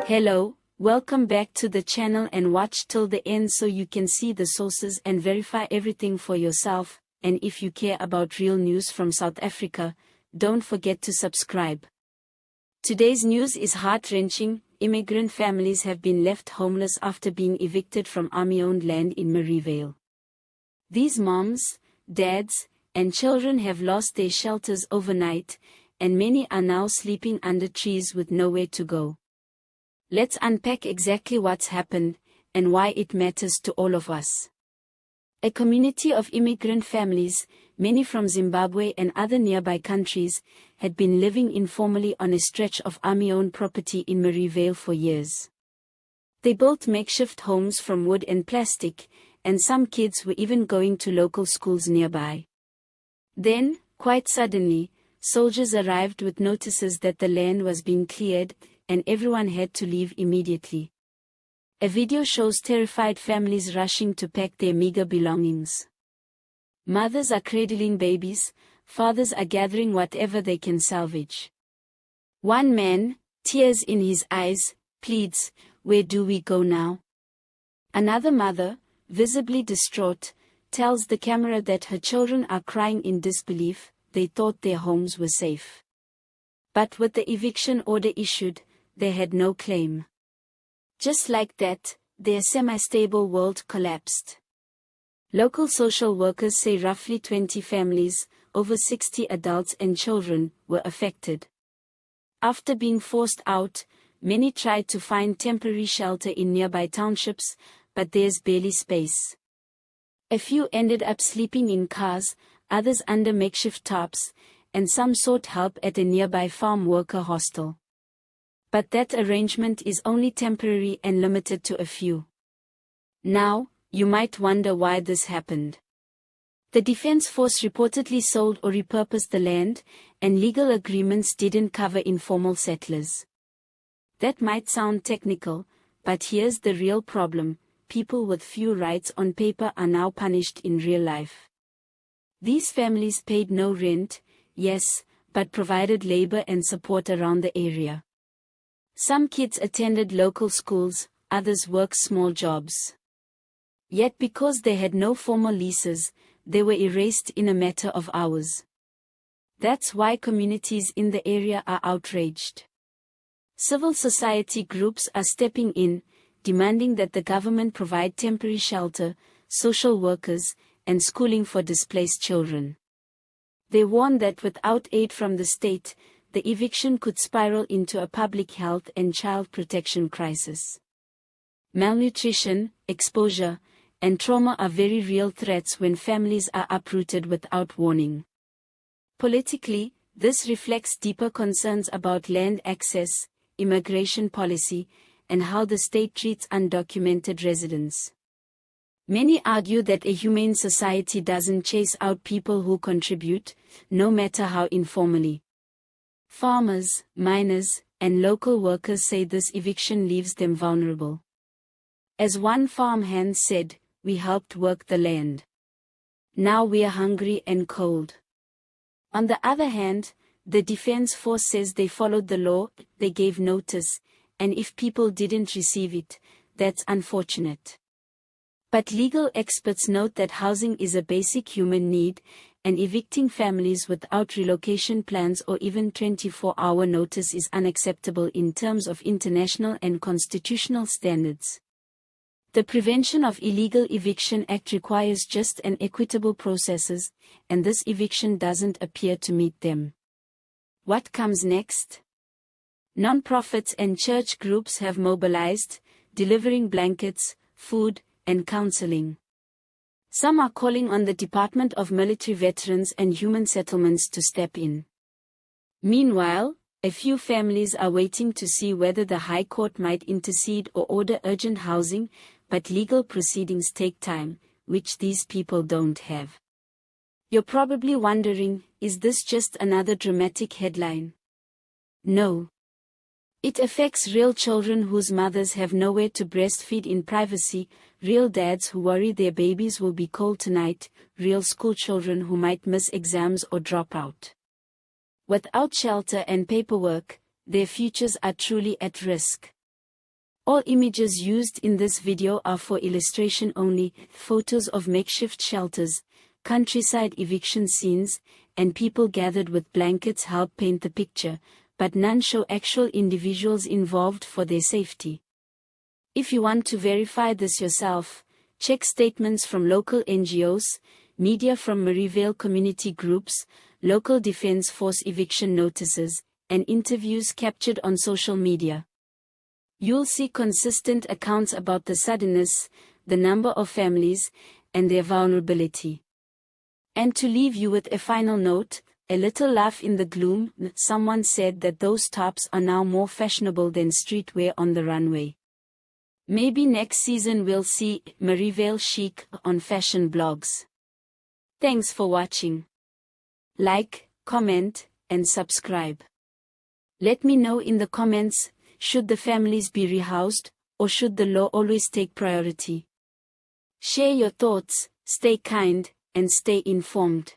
Hello, welcome back to the channel and watch till the end so you can see the sources and verify everything for yourself. And if you care about real news from South Africa, don't forget to subscribe. Today's news is heart-wrenching. Immigrant families have been left homeless after being evicted from army-owned land in Marievale. These moms, dads, and children have lost their shelters overnight, and many are now sleeping under trees with nowhere to go. Let's unpack exactly what's happened, and why it matters to all of us. A community of immigrant families, many from Zimbabwe and other nearby countries, had been living informally on a stretch of army-owned property in Marievale for years. They built makeshift homes from wood and plastic, and some kids were even going to local schools nearby. Then, quite suddenly, soldiers arrived with notices that the land was being cleared, and everyone had to leave immediately. A video shows terrified families rushing to pack their meager belongings. Mothers are cradling babies, fathers are gathering whatever they can salvage. One man, tears in his eyes, pleads, "Where do we go now?" Another mother, visibly distraught, tells the camera that her children are crying in disbelief. They thought their homes were safe. But with the eviction order issued, they had no claim. Just like that, their semi-stable world collapsed. Local social workers say roughly 20 families, over 60 adults and children, were affected. After being forced out, many tried to find temporary shelter in nearby townships, but there's barely space. A few ended up sleeping in cars, others under makeshift tarps, and some sought help at a nearby farm worker hostel. But that arrangement is only temporary and limited to a few. Now, you might wonder why this happened. The Defense Force reportedly sold or repurposed the land, and legal agreements didn't cover informal settlers. That might sound technical, but here's the real problem: people with few rights on paper are now punished in real life. These families paid no rent, yes, but provided labor and support around the area. Some kids attended local schools, others worked small jobs. Yet because they had no formal leases, they were erased in a matter of hours. That's why communities in the area are outraged. Civil society groups are stepping in, demanding that the government provide temporary shelter, social workers, and schooling for displaced children. They warn that without aid from the state, the eviction could spiral into a public health and child protection crisis. Malnutrition, exposure, and trauma are very real threats when families are uprooted without warning. Politically, this reflects deeper concerns about land access, immigration policy, and how the state treats undocumented residents. Many argue that a humane society doesn't chase out people who contribute, no matter how informally. Farmers, miners, and local workers say this eviction leaves them vulnerable. As one farmhand said, "We helped work the land. Now we're hungry and cold." On the other hand, the Defense Force says they followed the law, they gave notice, and if people didn't receive it, that's unfortunate. But legal experts note that housing is a basic human need, and evicting families without relocation plans or even 24-hour notice is unacceptable in terms of international and constitutional standards. The Prevention of Illegal Eviction Act requires just and equitable processes, and this eviction doesn't appear to meet them. What comes next? Non-profits and church groups have mobilized, delivering blankets, food, and counseling. Some are calling on the Department of Military Veterans and Human Settlements to step in. Meanwhile, a few families are waiting to see whether the High Court might intercede or order urgent housing, but legal proceedings take time, which these people don't have. You're probably wondering, is this just another dramatic headline? No. It affects real children whose mothers have nowhere to breastfeed in privacy, real dads who worry their babies will be cold tonight, real school children who might miss exams or drop out. Without shelter and paperwork, their futures are truly at risk. All images used in this video are for illustration only. Photos of makeshift shelters, countryside eviction scenes, and people gathered with blankets help paint the picture, but none show actual individuals involved for their safety. If you want to verify this yourself, check statements from local NGOs, media from Marievale community groups, local defense force eviction notices, and interviews captured on social media. You'll see consistent accounts about the suddenness, the number of families, and their vulnerability. And to leave you with a final note, a little laugh in the gloom, someone said that those tops are now more fashionable than streetwear on the runway. Maybe next season we'll see Marievale chic on fashion blogs. Thanks for watching. Like, comment, and subscribe. Let me know in the comments, should the families be rehoused, or should the law always take priority? Share your thoughts, stay kind, and stay informed.